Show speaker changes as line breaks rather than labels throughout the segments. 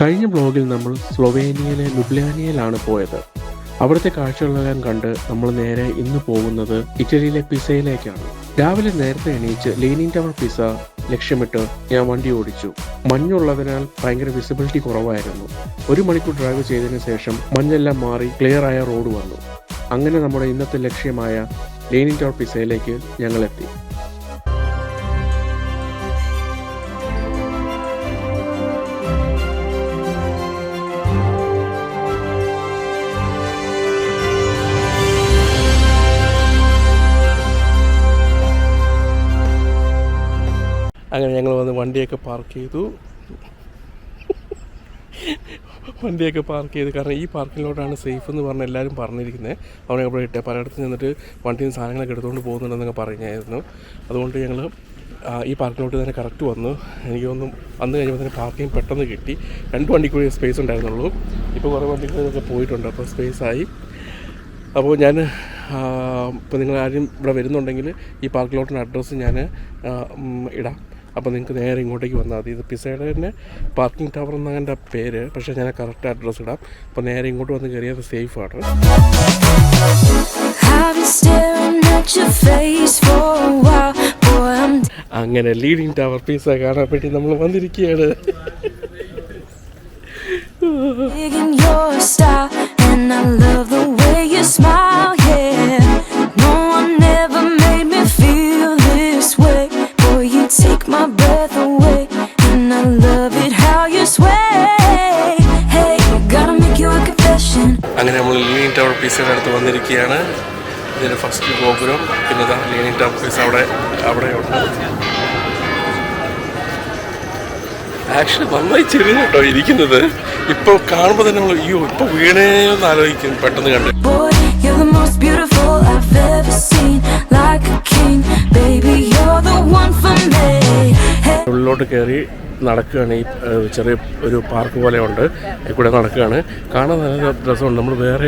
കഴിഞ്ഞ വ്ലോഗിൽ നമ്മൾ സ്ലൊവേനിയയിലെ ലുബ്ലിയാനയിലാണ് പോയത്. അവിടുത്തെ കാഴ്ചകളെല്ലാം കണ്ട് നമ്മൾ നേരെ ഇന്ന് പോകുന്നത് ഇറ്റലിയിലെ പിസയിലേക്കാണ്. രാവിലെ നേരത്തെ എണീച്ച് ലീനിങ് ടവർ പിസ ലക്ഷ്യമിട്ട് ഞാൻ വണ്ടി ഓടിച്ചു. മഞ്ഞുള്ളതിനാൽ ഭയങ്കര വിസിബിലിറ്റി കുറവായിരുന്നു. 1 മണിക്കൂർ ഡ്രൈവ് ചെയ്തതിന് ശേഷം മഞ്ഞെല്ലാം മാറി ക്ലിയറായ റോഡ് വന്നു. അങ്ങനെ നമ്മുടെ ഇന്നത്തെ ലക്ഷ്യമായ ലീനിങ് ടവർ പിസയിലേക്ക് ഞങ്ങളെത്തി. അങ്ങനെ ഞങ്ങൾ വന്ന് വണ്ടിയൊക്കെ പാർക്ക് ചെയ്തു. കാരണം ഈ പാർക്കിലോട്ടാണ് സേഫ് എന്ന് പറഞ്ഞ് എല്ലാവരും പറഞ്ഞിരിക്കുന്നത്. അവിടെ അവിടെ ഇട്ട് പലയിടത്ത് നിന്നിട്ട് വണ്ടിയിൽ നിന്ന് സാധനങ്ങളൊക്കെ എടുത്തുകൊണ്ട് പോകുന്നുണ്ടെന്നൊക്കെ പറഞ്ഞായിരുന്നു. അതുകൊണ്ട് ഞങ്ങൾ ഈ പാർക്കിലോട്ട് തന്നെ കറക്റ്റ് വന്നു. എനിക്ക് തോന്നുന്നു വന്നു കഴിഞ്ഞപ്പോൾ തന്നെ പാർക്കിംഗ് പെട്ടെന്ന് കിട്ടി. 2 വണ്ടിക്കൂടി സ്പേസ് ഉണ്ടായിരുന്നുള്ളൂ. ഇപ്പോൾ കുറേ വണ്ടികളൊക്കെ പോയിട്ടുണ്ട്, അപ്പോൾ സ്പേസായി. അപ്പോൾ ഞാൻ ഇപ്പോൾ നിങ്ങൾ ആരും ഇവിടെ വരുന്നുണ്ടെങ്കിൽ ഈ പാർക്കിലോട്ടിൻ്റെ അഡ്രസ്സ് ഞാൻ ഇടാം. അപ്പോൾ നിങ്ങൾക്ക് നേരെ ഇങ്ങോട്ടേക്ക് വന്നാൽ മതി. ഇത് പിസയുടെ തന്നെ പാർക്കിംഗ് ടവർ എന്നാണ് എൻ്റെ പേര്, പക്ഷേ ഞാൻ കറക്റ്റ് അഡ്രസ്സ് ഇടാം. അപ്പോൾ നേരെ ഇങ്ങോട്ട് വന്ന് കയറിയത് സേഫാണ്. അങ്ങനെ ലീനിങ് ടവർ പിസ കാണാൻ വേണ്ടി നമ്മൾ വന്നിരിക്കുകയാണ്.
Take my breath away, and I love it how you sway. Hey, gotta make you a confession.
അങ്ങനെ നമ്മൾ ലീനിങ് ടവർ പിസയുടെ അടുത്ത് വന്നിരിക്കുകയാണ്. ഇതിൻ്റെ ഫസ്റ്റ് ഗോപുരം, പിന്നെ ഇതാ ലീനിങ് ടവർ പിസ അവിടെയുണ്ട്. ആക്ച്വലി നന്നായി ചെറിയ കേട്ടോ ഇരിക്കുന്നത്. ഇപ്പോൾ കാണുമ്പോൾ തന്നെ നമ്മൾ ഇപ്പോൾ വീണേന്ന് ആലോചിക്കും പെട്ടെന്ന് കണ്ട്.
You're the most beautiful I've ever seen, like a king, baby, you're the one for me.
ഉള്ളിലോട്ട് കയറി നടക്കുകയാണ്. ഈ ചെറിയ ഒരു പാർക്ക് പോലെ ഉണ്ട്, കൂടെ നടക്കുകയാണ്. കാണാൻ നല്ല രസമുണ്ട്. നമ്മൾ വേറെ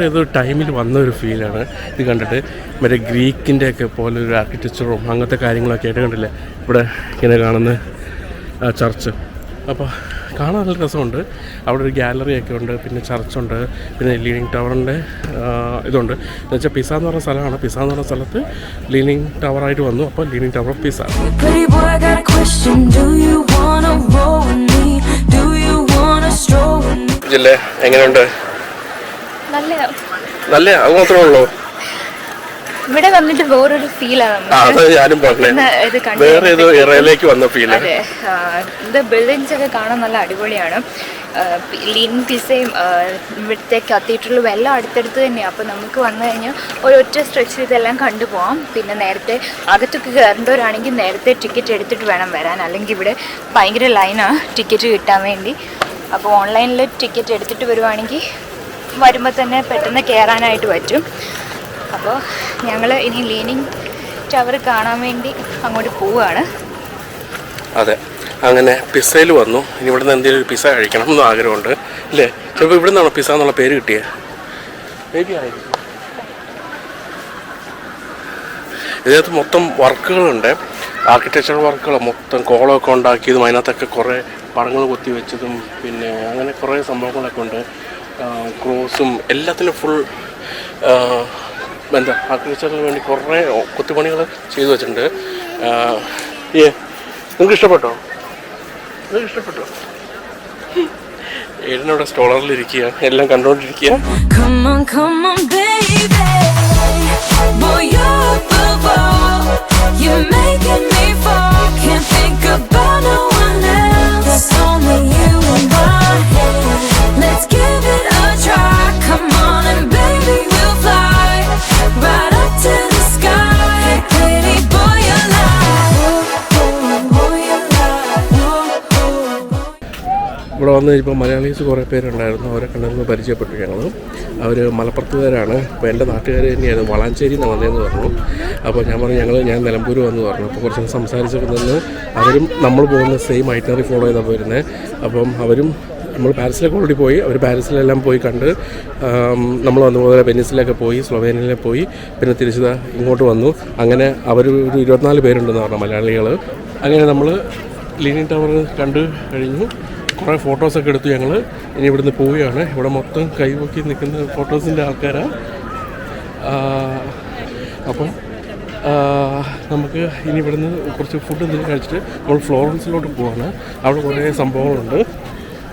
ഏതൊരു ടൈമിൽ വന്ന ഒരു ഫീലാണ് ഇത് കണ്ടിട്ട്. മറ്റേ ഗ്രീക്കിൻ്റെ ഒക്കെ പോലെ ഒരു ആർക്കിടെക്ചറും അങ്ങനത്തെ കാര്യങ്ങളൊക്കെ ആയിട്ട് കണ്ടില്ലേ ഇവിടെ ഇങ്ങനെ കാണുന്ന ചർച്ച്. അപ്പോൾ കാണാൻ നല്ല രസമുണ്ട്. അവിടെ ഒരു ഗാലറിയൊക്കെ ഉണ്ട്, പിന്നെ ചർച്ചുണ്ട്, പിന്നെ ലീനിങ് ടവറിൻ്റെ ഇതുണ്ട്. എന്ന് വെച്ചാൽ പിസ എന്ന് പറഞ്ഞ സ്ഥലമാണ്. പിസ എന്ന് പറഞ്ഞ സ്ഥലത്ത് ലീനിങ് ടവറായിട്ട് വന്നു. അപ്പോൾ ലീനിങ് ടവർ പിസ. ജില്ലേ എങ്ങനെയുണ്ട്? നല്ല അത് മാത്രമേ ഉള്ളൂ.
ഇവിടെ വന്നിട്ട് വേറൊരു ഫീലാണ്.
ഞാനും വേറെ ഏതോ ഇറയിലേക്ക് വന്ന ഫീൽ.
അതെ, ഇത് ബിൽഡിങ്സ് ഒക്കെ കാണാൻ നല്ല അടിപൊളിയാണ്. ലീനിങ് പിസയും ഇവിടുത്തെ കത്തീഡ്രലും എല്ലാം അടുത്തടുത്ത് തന്നെയാണ്. അപ്പോൾ നമുക്ക് വന്നു കഴിഞ്ഞാൽ ഒരൊറ്റ സ്ട്രെച്ചിൽ ഇതെല്ലാം കണ്ടുപോകാം. പിന്നെ നേരത്തെ അകത്തൊക്കെ കയറേണ്ടവരാണെങ്കിൽ നേരത്തെ ടിക്കറ്റ് എടുത്തിട്ട് വേണം വരാൻ, അല്ലെങ്കിൽ ഇവിടെ ഭയങ്കര ലൈനാണ് ടിക്കറ്റ് കിട്ടാൻ വേണ്ടി. അപ്പോൾ ഓൺലൈനിൽ ടിക്കറ്റ് എടുത്തിട്ട് വരുവാണെങ്കിൽ വരുമ്പോൾ തന്നെ പെട്ടെന്ന് കയറാനായിട്ട് പറ്റും. അപ്പോൾ ഞങ്ങൾ ഇനി ലീനിങ് ടവർ കാണാൻ വേണ്ടി അങ്ങോട്ട് പോവുകയാണ്.
അതെ, അങ്ങനെ പിസയിൽ വന്നു. ഇനി ഇവിടെ നിന്ന് എന്തെങ്കിലും ഒരു പിസ കഴിക്കണം എന്നും ആഗ്രഹമുണ്ട് അല്ലേ? ചിലപ്പോൾ ഇവിടെ നിന്നാണോ പിസ എന്നുള്ള പേര് കിട്ടിയത്? മേബി ആയിരിക്കും. ഇതിനകത്ത് മൊത്തം വർക്കുകളുണ്ട്, ആർക്കിടെക്ചർ വർക്കുകൾ മൊത്തം കോളമൊക്കെ ഉണ്ടാക്കിയതും അതിനകത്തൊക്കെ കുറേ പടങ്ങൾ കൊത്തി വെച്ചതും പിന്നെ അങ്ങനെ കുറേ സംഭവങ്ങളൊക്കെ ഉണ്ട്. ക്രോസും എല്ലാത്തിനും ഫുൾ എന്താ ആർക്കിടെക്ചറിന് വേണ്ടി കുറേ കൊത്തുപണികൾ ചെയ്തു വെച്ചിട്ടുണ്ട്. നിങ്ങൾക്ക് ഇഷ്ടപ്പെട്ടോ? ഏഴിനോടെ സ്റ്റോളറിലിരിക്കുക, എല്ലാം കണ്ടുകൊണ്ടിരിക്കുക. ഇവിടെ വന്നു കഴിഞ്ഞപ്പോൾ മലയാളീസ് കുറേ പേരുണ്ടായിരുന്നു. അവരെ കണ്ടിരുന്ന് പരിചയപ്പെട്ടു ഞങ്ങൾ. അവർ മലപ്പുറത്തുകാരാണ്. അപ്പോൾ എൻ്റെ നാട്ടുകാർ തന്നെയായിരുന്നു. വളാഞ്ചേരി എന്നാണ് വന്നതെന്ന് പറഞ്ഞു. അപ്പോൾ ഞാൻ പറഞ്ഞു ഞാൻ നിലമ്പൂർ വന്നു പറഞ്ഞു. അപ്പോൾ കുറച്ച് സംസാരിച്ചപ്പോൾ നിന്ന് അവരും നമ്മൾ പോകുന്ന സെയിം ഐറ്റിനറി ഫോളോ ചെയ്താണ് പോയിരുന്നത്. അപ്പം അവരും നമ്മൾ പാരീസിലേക്ക് ഓൾറെഡി പോയി. അവർ പാരീസിലെല്ലാം പോയി കണ്ട് നമ്മൾ വന്നപോലെ വെനീസിലൊക്കെ പോയി, സ്ലൊവേനിയയിലെ പോയി, പിന്നെ തിരിച്ച് ഇങ്ങോട്ട് വന്നു. അങ്ങനെ അവർ ഒരു 24 പേരുണ്ടെന്ന് പറഞ്ഞു മലയാളികൾ. അങ്ങനെ നമ്മൾ ലീനിങ് ടവർ കണ്ടു കഴിഞ്ഞു. കുറേ ഫോട്ടോസൊക്കെ എടുത്തു ഞങ്ങൾ. ഇനി ഇവിടുന്ന് പോവുകയാണ്. ഇവിടെ മൊത്തം കൈവക്കി നിൽക്കുന്ന ഫോട്ടോസിൻ്റെ ആൾക്കാരാണ്. അപ്പം നമുക്ക് ഇനി ഇവിടുന്ന് കുറച്ച് ഫുഡ് എന്തെങ്കിലും കഴിച്ചിട്ട് നമ്മൾ ഫ്ലോറൻസിലോട്ട് പോവാണ്. അവിടെ കുറേ സംഭവങ്ങളുണ്ട്.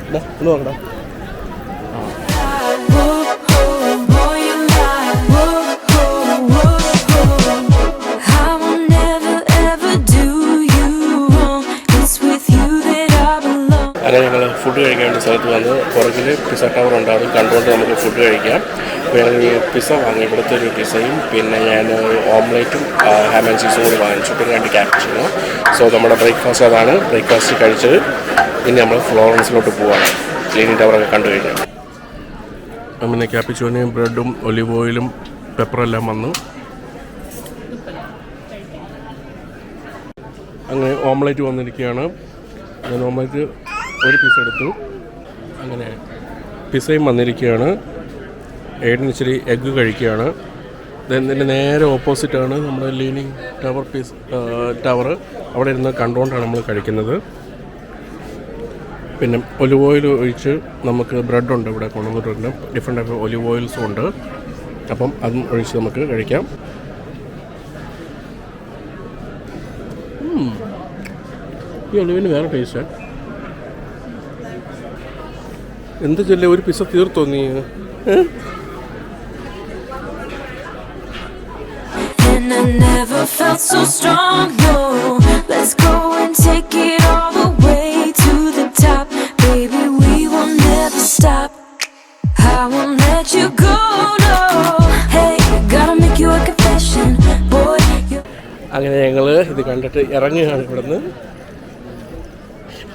ഒന്ന് നോക്കടാ. അങ്ങനെ ഞങ്ങൾ ഫുഡ് കഴിക്കാൻ വേണ്ടി സ്ഥലത്ത് വന്ന് പുറകിൽ പിസ്സ ടവർ ഉണ്ട്. അത് കണ്ടുകൊണ്ട് നമുക്ക് ഫുഡ് കഴിക്കാം. അപ്പോൾ ഞങ്ങൾ ഈ പിസ്സ വാങ്ങി, ഇവിടുത്തെ ഒരു പിസ്സയും പിന്നെ ഞാൻ ഓംലേറ്റും ഹാം ആൻഡ് ചീസും കൂടി വാങ്ങിച്ചു. പിന്നെ 2 ക്യാപ്ചിനോ. സോ നമ്മുടെ ബ്രേക്ക്ഫാസ്റ്റ് അതാണ്. ബ്രേക്ക്ഫാസ്റ്റ് കഴിച്ചത്. ഇനി നമ്മൾ ഫ്ലോറൻസിലോട്ട് പോവാണ്. ലീനിങ് ടവറൊക്കെ കണ്ടു കഴിഞ്ഞാൽ പിന്നെ ക്യാപ്പിച്ചോനെയും ബ്രെഡും ഒലിവ് ഓയിലും പെപ്പറെല്ലാം വന്നു. അങ്ങനെ ഓംലേറ്റ് വന്നിരിക്കുകയാണ്. ഞാൻ ഓംലേറ്റ് ഒരു പീസ് എടുത്തു. അങ്ങനെ പിസ്സയും വന്നിരിക്കുകയാണ്. ഏടിന് ഇച്ചിരി എഗ്ഗ് കഴിക്കുകയാണ്. ഇതിൻ്റെ നേരെ ഓപ്പോസിറ്റാണ് നമ്മുടെ ലീനിങ് ടവർ. അവിടെ ഇരുന്ന് കണ്ടുകൊണ്ടാണ് നമ്മൾ കഴിക്കുന്നത്. പിന്നെ ഒലിവ് ഓയിൽ ഒഴിച്ച് നമുക്ക് ബ്രെഡുണ്ട് ഇവിടെ കൊണ്ടുവന്നിട്ടുണ്ട്. ഡിഫറെൻ്റ് ടൈപ്പ് ഒലിവ് ഓയിൽസും ഉണ്ട്. അപ്പം അതും ഒഴിച്ച് നമുക്ക് കഴിക്കാം. ഈ ഒലിവിന് വേറെ ടേസ്റ്റാണ്. എന്ത് ചെല്ലേ ഒരു പിസ്സ തീർത്തോ നീ?
And I never felt so strong, no. Let's go and take it all the way to the top. Baby, we will never stop. I won't let you go, no. Hey, gotta make you a confession, boy.
അങ്ങനെ ഞങ്ങൾ ഇത് കണ്ടിട്ട് ഇറങ്ങുകയാണ് ഇവിടുന്ന്.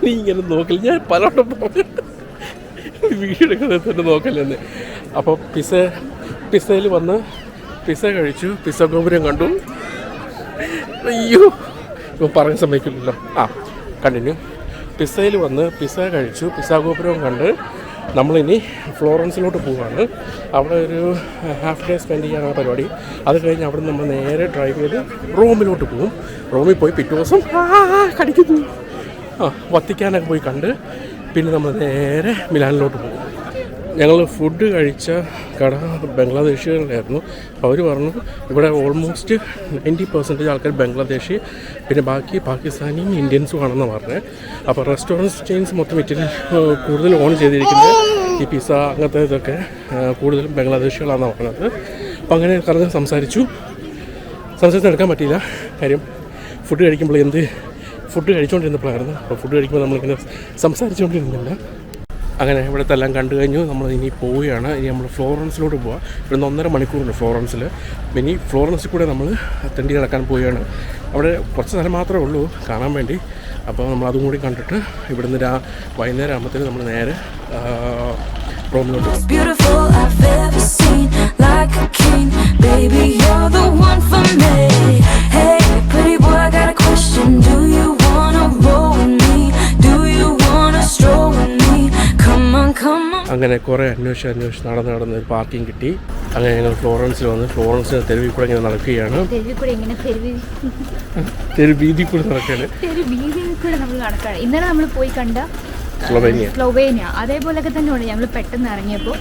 നീ ഇങ്ങനെ നോക്കില്ല, ഞാൻ പലവട്ടം പറഞ്ഞു വീഡിയോ എടുക്കുന്നത് തന്നെ നോക്കല്ലെന്ന്. അപ്പോൾ പിസ്സയിൽ വന്ന് പിസ്സ കഴിച്ചു. പിസ്സ ഗോപുരം കണ്ടു. അയ്യോ ഇപ്പോൾ പറയാൻ സമ്മതിക്കില്ലല്ലോ. കണ്ടിന്യൂ. പിസ്സയിൽ വന്ന് പിസ്സ കഴിച്ചു. പിസ്സ ഗോപുരം കണ്ട് നമ്മളിനി ഫ്ലോറൻസിലോട്ട് പോവുകയാണ്. അവിടെ ഒരു ഹാഫ് ഡേ സ്പെൻഡ് ചെയ്യാനാണ് പരിപാടി. അത് കഴിഞ്ഞ് അവിടെ നമ്മൾ നേരെ ഡ്രൈവ് ചെയ്ത് റോമിലോട്ട് പോകും. റോമിൽ പോയി പിറ്റേ ദിവസം കടിക്കുന്നു വത്തിക്കാനൊക്കെ പോയി കണ്ട് പിന്നെ നമ്മൾ നേരെ മിലാനിലോട്ട് പോകും. ഞങ്ങൾ ഫുഡ് കഴിച്ച കട ബംഗ്ലാദേശികളായിരുന്നു. അവർ പറഞ്ഞു ഇവിടെ ഓൾമോസ്റ്റ് 90% ആൾക്കാർ ബംഗ്ലാദേശി, പിന്നെ ബാക്കി പാകിസ്ഥാനിയും ഇന്ത്യൻസും ആണെന്ന് പറഞ്ഞത്. അപ്പോൾ റെസ്റ്റോറൻറ്റ് ചെയിൻസ് മൊത്തം ഇറ്റലി കൂടുതൽ ഓൺ ചെയ്തിരിക്കുന്നത് ഈ പിസ്സ അങ്ങനത്തെ ഇതൊക്കെ കൂടുതലും ബംഗ്ലാദേശികളാണെന്നാണ് പറഞ്ഞത്. അപ്പോൾ അങ്ങനെ പറഞ്ഞ് സംസാരിച്ചെടുക്കാൻ പറ്റിയില്ല. കാര്യം ഫുഡ് കഴിക്കുമ്പോൾ ഫുഡ് കഴിച്ചുകൊണ്ടിരുന്നപ്പോഴായിരുന്നു. അപ്പോൾ ഫുഡ് കഴിക്കുമ്പോൾ നമ്മളിങ്ങനെ സംസാരിച്ചുകൊണ്ടിരുന്നില്ല. അങ്ങനെ ഇവിടുത്തെ എല്ലാം കണ്ടു കഴിഞ്ഞു. നമ്മൾ ഇനി പോവുകയാണ്. ഇനി നമ്മൾ ഫ്ലോറൻസിലോട്ട് പോവാം. ഇവിടുന്ന് 1.5 മണിക്കൂറുണ്ട് ഫ്ലോറൻസിൽ. ഇനി ഫ്ലോറൻസിൽ കൂടെ നമ്മൾ തെണ്ടി നടക്കാൻ പോവുകയാണ്. അവിടെ കുറച്ച് സ്ഥലം മാത്രമേ ഉള്ളൂ കാണാൻ വേണ്ടി. അപ്പോൾ നമ്മൾ അതും കൂടി കണ്ടിട്ട് ഇവിടുന്ന് വൈകുന്നേരം ആകുമ്പോഴത്തേന് നമ്മൾ നേരെ റോമിലോട്ട് പോകും. അങ്ങനെ കുറേ അന്വേഷിച്ച് നടന്ന് ഒരു പാർക്കിംഗ് കിട്ടി. അങ്ങനെ ഞങ്ങൾ ഫ്ലോറൻസിൽ വന്ന് ഫ്ലോറൻസിന് തെരുവിൽ കൂടെ ഇങ്ങനെ നടക്കുകയാണ്. തെരുവീതി കൂടെ നടക്കുകയാണ്.
ഇന്നലെ നമ്മൾ പോയി കണ്ട സ്ലോവേനിയ അതേപോലെയൊക്കെ തന്നെയാണ്. ഞങ്ങൾ പെട്ടെന്ന് ഇറങ്ങിയപ്പോൾ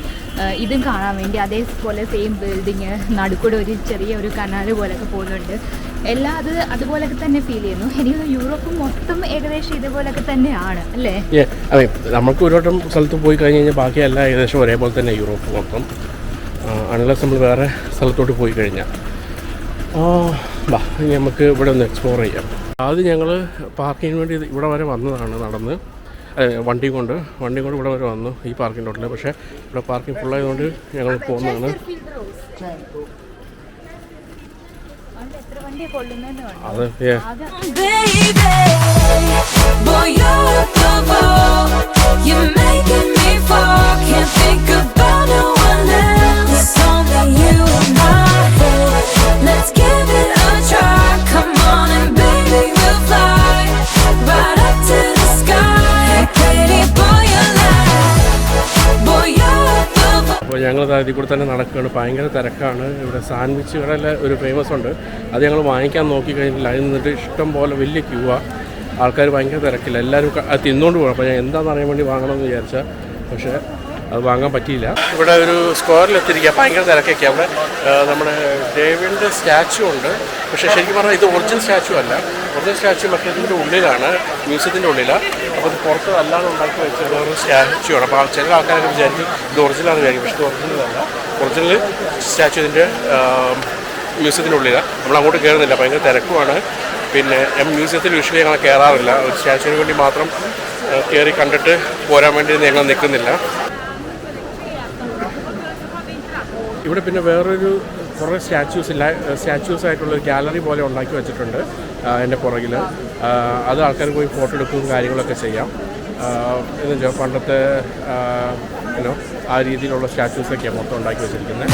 ഇതും കാണാൻ വേണ്ടി അതേപോലെ സെയിം ബിൽഡിങ് നടുക്കൂടെ ഒരു ചെറിയ ഒരു കനാല് പോലെയൊക്കെ പോകുന്നുണ്ട്. എല്ലാം അതുപോലെയൊക്കെ തന്നെ ഫീൽ ചെയ്യുന്നു. എനിക്ക് യൂറോപ്പ് മൊത്തം ഏകദേശം ഇതുപോലെയൊക്കെ തന്നെയാണ് അല്ലേ?
അതെ, നമുക്ക് ഒരു വട്ടം സ്ഥലത്ത് പോയി കഴിഞ്ഞ് കഴിഞ്ഞാൽ ബാക്കിയെല്ലാം ഏകദേശം ഒരേപോലെ തന്നെ യൂറോപ്പ് മൊത്തം. അൺലെസ് നമ്മൾ വേറെ സ്ഥലത്തോട്ട് പോയി കഴിഞ്ഞാൽ ഇനി നമുക്ക് ഇവിടെ ഒന്ന് എക്സ്പ്ലോർ ചെയ്യാം. ആദ്യം ഞങ്ങൾ പാർക്കിങ്ങിന് വേണ്ടി ഇവിടെ വരെ വന്നതാണ് നടന്ന്. വണ്ടി കൊണ്ട് ഇവിടെ വരെ വന്നു ഈ പാർക്കിംഗ് ലോട്ടിൽ. പക്ഷേ ഇവിടെ പാർക്കിംഗ് ഫുള്ളായതുകൊണ്ട് ഞങ്ങൾ പോകുന്നതാണ്. അത് അപ്പോൾ ഞങ്ങൾ അതിൽ കൂടെ തന്നെ നടക്കുകയാണ്. ഭയങ്കര തിരക്കാണ്. ഇവിടെ സാൻഡ്വിച്ച് കടയിൽ ഒരു ഫേമസ് ഉണ്ട്. അത് ഞങ്ങൾ വാങ്ങിക്കാൻ നോക്കി കഴിഞ്ഞില്ല. അതിൽ നിന്നിട്ട് ഇഷ്ടം പോലെ വലിയ ക്യൂവാണ്. ആൾക്കാർ ഭയങ്കര തിരക്കില്ല, എല്ലാവരും അത് തിന്നുകൊണ്ട് പോകണം. അപ്പോൾ ഞാൻ എന്താണെന്ന് അറിയാൻ വേണ്ടി വാങ്ങണമെന്ന് വിചാരിച്ചാൽ, പക്ഷേ അത് വാങ്ങാൻ പറ്റിയില്ല. ഇവിടെ ഒരു സ്ക്വയറിലെത്തിരിക്കുക, ഭയങ്കര തിരക്കൊക്കെ. അവിടെ നമ്മുടെ ഡേവിഡിൻ്റെ സ്റ്റാച്ചു ഉണ്ട്, പക്ഷേ ശരിക്കും പറഞ്ഞാൽ ഇത് ഒറിജിനൽ സ്റ്റാച്ചു അല്ല. ഒറിജിനൽ സ്റ്റാച്ചു മറ്റേതിൻ്റെ ഉള്ളിലാണ്, മ്യൂസിയത്തിൻ്റെ ഉള്ളിലാണ്. അപ്പോൾ ഇത് പുറത്ത് അല്ലാതെ ഉണ്ടാക്കി വെച്ച വേറൊരു സ്റ്റാച്ചു ആണ്. അപ്പോൾ ചില ആൾക്കാരൊക്കെ വിചാരിക്കും ഇത് ഒറിജിനലാണെന്ന് വിചാരിക്കും, പക്ഷേ ഇത് ഒറിജിനലല്ല. ഒറിജിനൽ സ്റ്റാച്ചു ഇതിൻ്റെ മ്യൂസിയത്തിൻ്റെ ഉള്ളിലാണ്. നമ്മൾ അങ്ങോട്ട് കയറുന്നില്ല, ഭയങ്കര തിരക്കുമാണ്. പിന്നെ മ്യൂസിയത്തിൽ യൂഷ്വലി ഞങ്ങൾ കയറാറില്ല, ഒരു സ്റ്റാച്ചുവിന് വേണ്ടി മാത്രം കയറി കണ്ടിട്ട് പോരാൻ വേണ്ടി ഞങ്ങൾ നിൽക്കുന്നില്ല. ഇവിടെ പിന്നെ വേറൊരു കുറേ സ്റ്റാച്യൂസ് ആയിട്ടുള്ളൊരു ഗാലറി പോലെ ഉണ്ടാക്കി വെച്ചിട്ടുണ്ട് എൻ്റെ പുറകിൽ. അത് ആൾക്കാർ പോയി ഫോട്ടോ എടുക്കുകയും കാര്യങ്ങളൊക്കെ ചെയ്യാം. എന്ന് വെച്ചാൽ പണ്ടത്തെ ആ രീതിയിലുള്ള സ്റ്റാച്യൂസൊക്കെയാണ് മൊത്തം ഉണ്ടാക്കി വെച്ചിരിക്കുന്നത്.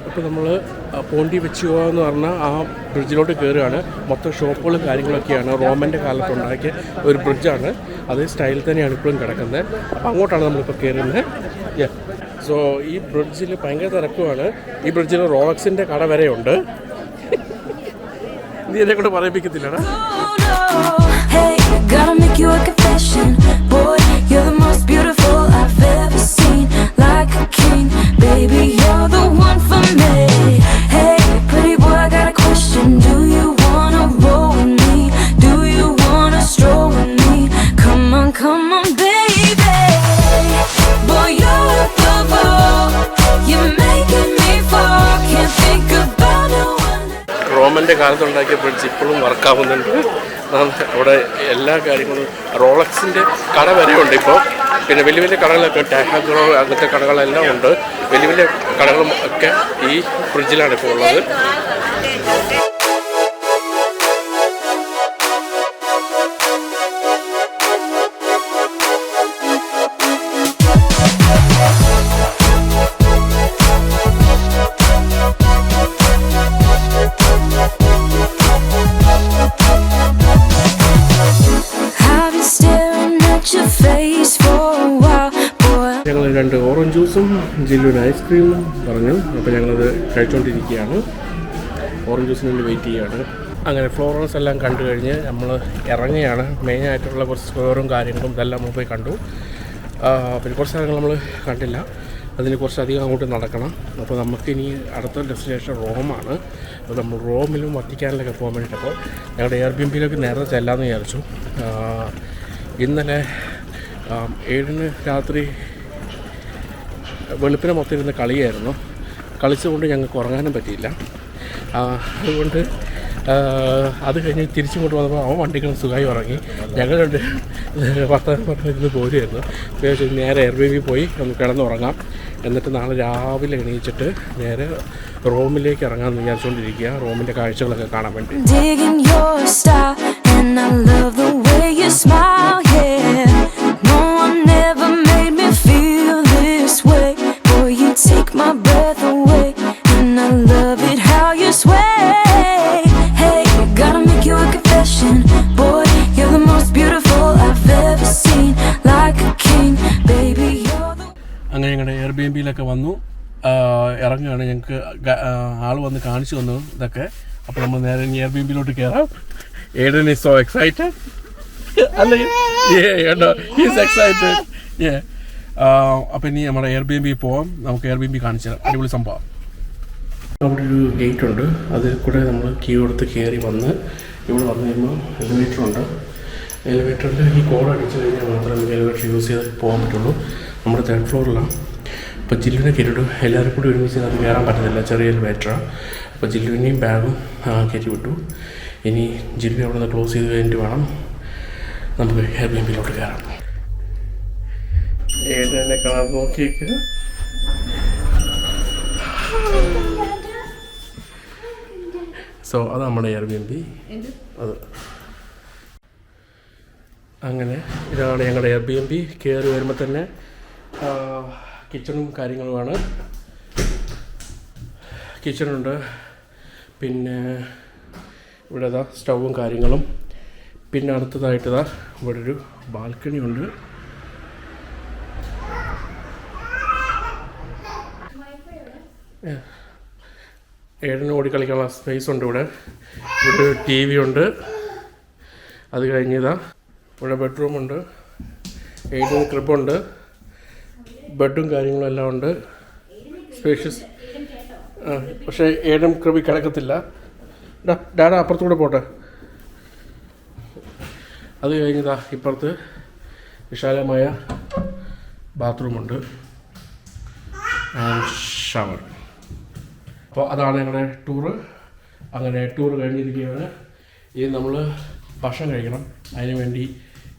ഇപ്പോൾ നമ്മൾ പോണ്ടി വെച്ചുവോ എന്ന് പറഞ്ഞാൽ ആ ബ്രിഡ്ജിലോട്ട് കയറുകയാണ്. മൊത്തം ഷോപ്പുകളും കാര്യങ്ങളൊക്കെയാണ്. റോമൻ്റെ കാലത്തുണ്ടാക്കിയ ഒരു ബ്രിഡ്ജാണ്, അതേ സ്റ്റൈലിൽ തന്നെയാണ് ഇപ്പോഴും കിടക്കുന്നത്. അപ്പോൾ അങ്ങോട്ടാണ് നമ്മളിപ്പോൾ കയറുന്നത്. സോ ഈ ബ്രിഡ്ജിൽ ഭയങ്കര തിരക്കുമാണ്. ഈ ബ്രിഡ്ജിൽ റോളക്സിൻ്റെ കട വരെയുണ്ട്. നീ എന്നെ കൊണ്ട് പറയിപ്പിക്കത്തില്ലടാ. റോമൻ്റെ കാലത്തുണ്ടാക്കിയ ബ്രിഡ്ജ് ഇപ്പോഴും വർക്കാവുന്നുണ്ട്. അവിടെ എല്ലാ കാര്യങ്ങളും റോളക്സിൻ്റെ കട വരെയുണ്ട് ഇപ്പോൾ. പിന്നെ വലിയ വലിയ കടകളൊക്കെ ടാഹാഗ്രോ അങ്ങനത്തെ കടകളെല്ലാം ഉണ്ട്. വലിയ വലിയ കടകളും ഒക്കെ ഈ ബ്രിഡ്ജിലാണ് ഇപ്പോൾ ഉള്ളത്. ഞങ്ങൾ 2 ഓറഞ്ച് ജ്യൂസും ജില്ലുവിന് ഐസ്ക്രീമും പറഞ്ഞു. അപ്പോൾ ഞങ്ങളത് കഴിച്ചുകൊണ്ടിരിക്കുകയാണ്. ഓറഞ്ച് ജ്യൂസിന് വേണ്ടി വെയിറ്റ് ചെയ്യുകയാണ്. അങ്ങനെ ഫ്ലോറൻസ് എല്ലാം കണ്ടു കഴിഞ്ഞ് നമ്മൾ ഇറങ്ങുകയാണ്. മെയിനായിട്ടുള്ള കുറച്ച് സ്ക്വയറും കാര്യങ്ങളും ഇതെല്ലാം നമ്മൾ പോയി കണ്ടു. പിന്നെ കുറച്ച് സ്ഥലങ്ങൾ നമ്മൾ കണ്ടില്ല, അതിന് കുറച്ചധികം അങ്ങോട്ട് നടക്കണം. അപ്പോൾ നമുക്കിനി അടുത്ത ഡെസ്റ്റിനേഷൻ റോമാണ്. അപ്പോൾ നമ്മൾ റോമിലും വത്തിക്കാനിലൊക്കെ പോകാൻ വേണ്ടിയിട്ട് അപ്പോൾ ഞങ്ങളുടെ എയർബിഎൻബിയിലേക്ക് നേരത്തെ ചെല്ലാമെന്ന് വിചാരിച്ചു. ഇന്നലെ 7 രാത്രി വെളുപ്പിനെ മൊത്തം ഇരുന്ന് കളിയായിരുന്നു. കളിച്ചുകൊണ്ട് ഞങ്ങൾക്ക് ഉറങ്ങാനും പറ്റിയില്ല. അതുകൊണ്ട് അത് കഴിഞ്ഞ് തിരിച്ചിങ്ങോട്ട് വന്നപ്പോൾ അവൻ വണ്ടികൾ സുഖമായി ഉറങ്ങി. ഞങ്ങൾ 10 ഇരുന്ന് പോരുമായിരുന്നു. നേരെ എയർബിഎൻബി പോയി ഒന്ന് കിടന്നുറങ്ങാം, എന്നിട്ട് നാളെ രാവിലെ എണീച്ചിട്ട് നേരെ റോമിലേക്ക് ഇറങ്ങാമെന്ന് വിചാരിച്ചുകൊണ്ടിരിക്കുക, റോമിൻ്റെ കാഴ്ചകളൊക്കെ കാണാൻ വേണ്ടി.
Take my breath away, and I love it how you sway. Hey, gotta make you a confession, boy, you're the most beautiful I've ever seen. Like a king, baby, you're the...
അങ്ങനെ ഞങ്ങളുടെ എയർബിഎൻബിയിലൊക്കെ വന്നു ഇറങ്ങുകയാണ്. ഞങ്ങൾക്ക് ആൾ വന്ന് കാണിച്ചു തന്നു ഇതൊക്കെ. അപ്പോൾ നമ്മൾ നേരെ എയർബിഎൻബിയിലോട്ട് കയറാം. Aiden is so excited. He's excited. Yeah. അപ്പോൾ ഇനി നമ്മുടെ എയർബിഎൻബി പോവാം. നമുക്ക് എയർബിഎൻബി കാണിച്ചു തരാം. അടിപൊളി സംഭവം. അവിടെ ഒരു ഗേറ്റ് ഉണ്ട്, അതിൽ കൂടെ നമ്മൾ കീ കൊടുത്ത് കയറി വന്ന് ഇവിടെ വന്നു കഴിയുമ്പോൾ എലിവേറ്ററുണ്ട്. എലിവേറ്ററിൽ ഈ കോഡ് അടിച്ചു കഴിഞ്ഞാൽ മാത്രമേ എലിവേറ്റർ യൂസ് ചെയ്ത് പോകാൻ പറ്റുള്ളൂ. നമ്മുടെ 3rd ഫ്ലോറിലാണ്. അപ്പോൾ ജില്ലുവിനെ കയറ്റിവിട്ടു. എല്ലാവരും കൂടി ഒരുമിച്ച് അത് കയറാൻ പറ്റത്തില്ല, ചെറിയ എലിവേറ്ററാണ്. അപ്പോൾ ജില്ലുവിനെയും ബാഗും കയറ്റി വിട്ടു. ഇനി ജില്ലു അവിടെ നിന്ന് ക്ലോസ് ചെയ്ത് കഴിഞ്ഞിട്ട് വേണം നമുക്ക് എയർബിഎൻബിയിലോട്ട് കയറാം. ഏതെന്നെ കളർ നോക്കിയേക്ക്. സോ അത് നമ്മുടെ Airbnb. അത് അങ്ങനെ ഇതാണ് ഞങ്ങളുടെ Airbnb. കയറി വരുമ്പോൾ തന്നെ കിച്ചണും കാര്യങ്ങളുമാണ്. കിച്ചണുണ്ട്, പിന്നെ ഇവിടെ ഇതാ സ്റ്റൗവും കാര്യങ്ങളും. പിന്നെ അടുത്തതായിട്ട് ഇതാ ഇവിടെ ഒരു ബാൽക്കണി ഉണ്ട്. ഏഴന് ഓടിക്കളിക്കാനുള്ള സ്പേസ് ഉണ്ട് ഇവിടെ. ഇവിടെ ഒരു TV ഉണ്ട്. അത് കഴിഞ്ഞതാ ഇവിടെ ബെഡ്റൂമുണ്ട്, ഏഴന് ക്രിബുണ്ട്, ബെഡും കാര്യങ്ങളും എല്ലാം ഉണ്ട്. സ്പേഷ്യസ്. പക്ഷേ ഏഴൻ ക്രിബിൽ കിടക്കത്തില്ല. ഡാഡ അപ്പുറത്തൂടെ പോട്ടെ. അത് കഴിഞ്ഞതാ ഇപ്പുറത്ത് വിശാലമായ ബാത്റൂമുണ്ട് ആൻഡ് ഷവർ. അപ്പോൾ അതാണ് ഞങ്ങളുടെ ടൂറ്. അങ്ങനെ ടൂറ് കഴിഞ്ഞിരിക്കുകയാണ്. ഇനി നമ്മൾ ഭക്ഷണം കഴിക്കണം. അതിന് വേണ്ടി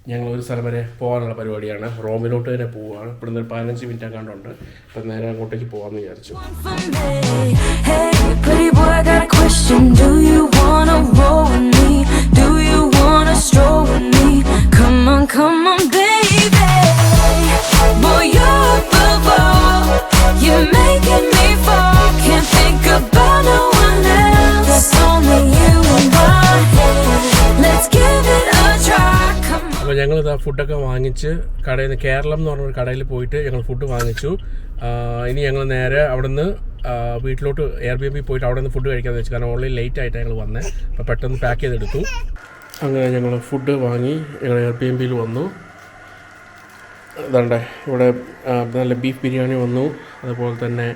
ഞങ്ങൾ ഒരു സ്ഥലം വരെ പോകാനുള്ള പരിപാടിയാണ്. റോമിലോട്ട് തന്നെ പോവുകയാണ്. ഇവിടുന്ന് ഒരു 15 മിനിറ്റ് കണ്ടുണ്ട്. അപ്പം നേരെ അങ്ങോട്ടേക്ക് പോകാമെന്ന് വിചാരിച്ചു.
You're making me fall, can't think about no one else, only you in my head, let's give it a try, come on.
അപ്പോൾ ഞങ്ങളിതാ ഫുഡൊക്കെ വാങ്ങിച്ച് കടയിൽ നിന്ന്, കേരളം എന്ന് പറഞ്ഞൊരു കടയിൽ പോയിട്ട് ഞങ്ങൾ ഫുഡ് വാങ്ങിച്ചു. ഇനി ഞങ്ങൾ നേരെ അവിടെ നിന്ന് വീട്ടിലോട്ട് Airbnb പോയിട്ട് അവിടെ നിന്ന് ഫുഡ് കഴിക്കാമെന്ന് വെച്ചു. കാരണം ഓൺലൈൻ ലേറ്റ് ആയിട്ടാണ് ഞങ്ങൾ വന്നത്. അപ്പോൾ പെട്ടെന്ന് പാക്ക് ചെയ്തെടുത്തു. അങ്ങനെ ഞങ്ങൾ ഫുഡ് വാങ്ങി ഞങ്ങൾ Airbnb വന്നു. ഇതാണ്ടേ ഇവിടെ നല്ല ബീഫ് ബിരിയാണി വന്നു. അതുപോലെ തന്നെ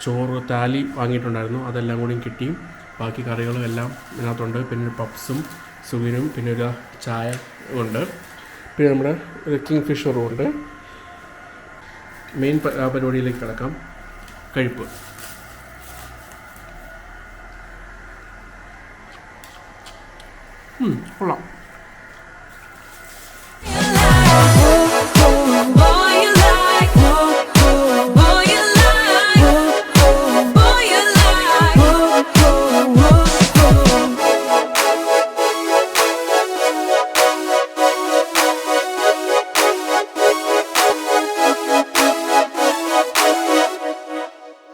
ചോറ് താലി വാങ്ങിയിട്ടുണ്ടായിരുന്നു, അതെല്ലാം കൂടിയും കിട്ടി. ബാക്കി കറികളും എല്ലാം ഇതിനകത്തുണ്ട്. പിന്നെ പപ്സും സുവിനും പിന്നെ ഒരു ചായ ഉണ്ട്. പിന്നെ നമ്മുടെ ഒരു കിങ് ഫിഷറും ഉണ്ട്. മെയിൻ പരിപാടിയിലേക്ക് കിടക്കാം. കഴിപ്പ്. കൊള്ളാം.